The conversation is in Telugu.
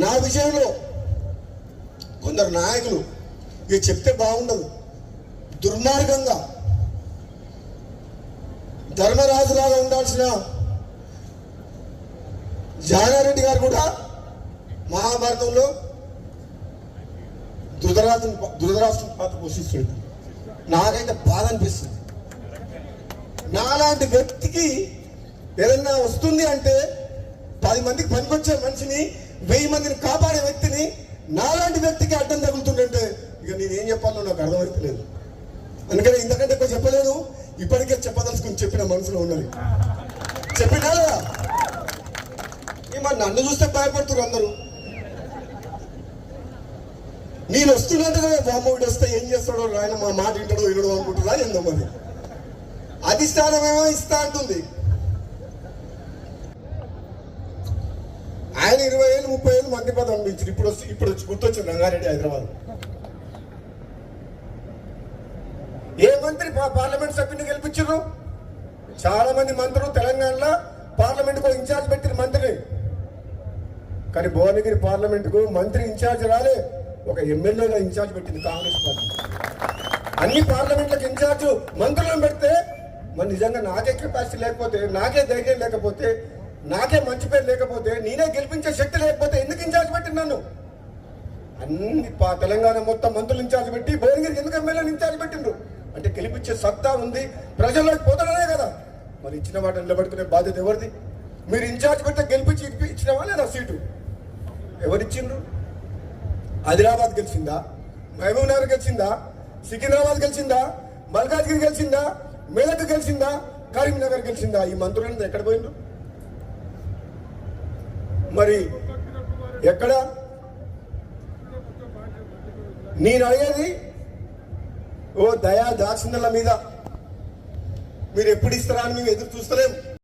నా విషయంలో కొందరు నాయకులు ఇక చెప్తే బాగుండదు, దుర్మార్గంగా ధర్మరాజులాగా ఉండాల్సిన జానారెడ్డి గారు కూడా మహాభారతంలో ధృతరాష్ట్రం పాత్ర పోషిస్తుంది. నాకైతే బాధ అనిపిస్తుంది. నాలాంటి వ్యక్తికి ఏదన్నా వస్తుంది అంటే 10 మందికి పనికొచ్చే మనిషిని 1000 మందిని కాపాడే వ్యక్తిని నాలాంటి వ్యక్తికి అడ్డం తగులుతుందంటే ఇక నేనేం చెప్పాలో నాకు అర్థమైతలేదు. అందుకని ఇంతకంటే ఎక్కువ చెప్పలేదు. ఇప్పటికే చెప్పదలుచుకుని చెప్పిన మనసులో ఉన్నది చెప్పినా లేదా? మరి నన్ను చూస్తే భయపడుతున్నారు అందరూ. నేను వస్తున్నట్టుగా బామ్మోడు వస్తే ఏం చేస్తాడో ఆయన మా మాట వింటాడో వినడో అనుకుంటున్నా. ఏందో మరి అధిష్టానమేమో ఇస్తా అంటుంది. ఆయన 20 ఏళ్ళు 30 ఏళ్ళు మంత్రి పదవి అనిపించారు. ఇప్పుడు వచ్చి గుర్తొచ్చింది రంగారెడ్డి హైదరాబాద్. ఏ మంత్రి పార్లమెంట్ సభ్యుని గెలిపించారు? చాలా మంది మంత్రులు తెలంగాణలో పార్లమెంట్ కు ఇన్ఛార్జ్ పెట్టిన మంత్రిని. కానీ భువనగిరి పార్లమెంట్ కు మంత్రి ఇన్ఛార్జ్ రాలే, ఒక ఎమ్మెల్యేగా ఇన్ఛార్జ్ పెట్టింది కాంగ్రెస్ పార్టీ. అన్ని పార్లమెంట్లకు ఇన్ఛార్జ్ మంత్రులను పెడితే మరి నిజంగా నాకే కెపాసిటీ లేకపోతే, నాకే ధైర్యం లేకపోతే, నాకే మంచి పేరు లేకపోతే, నేనే గెలిపించే శక్తి లేకపోతే ఎందుకు ఇన్ఛార్జ్ పెట్టింది నన్ను? అన్ని తెలంగాణ మొత్తం మంత్రులు ఇన్ఛార్జ్ పెట్టి భువనగిరికి ఎందుకు ఎమ్మెల్యేలు ఇన్ఛార్జ్ పెట్టిండ్రు? అంటే గెలిపించే సత్తా ఉంది, ప్రజల్లోకి పోతాడనే కదా. మరి ఇచ్చిన మాట నిలబడుకునే బాధ్యత ఎవరిది? మీరు ఇన్ఛార్జ్ పెడితే గెలిపించి ఇచ్చినవా లేదా సీటు? ఎవరిచ్చిండ్రు? ఆదిలాబాద్ గెలిచిందా? మహబూబ్ నగర్ గెలిచిందా? సికింద్రాబాద్ గెలిచిందా? మల్కాజ్గిరి గెలిచిందా? మేదక్ గెలిచిందా? కరీంనగర్ గెలిచిందా? ఈ మంత్రులను ఎక్కడ పోయిండ్రు? మరి ఎక్కడ? నేను అడిగేది ఓ దయా దాక్షిణ్యాల మీద మీరు ఎప్పుడు ఇస్తారా అని మేము ఎదురు చూస్తలేము.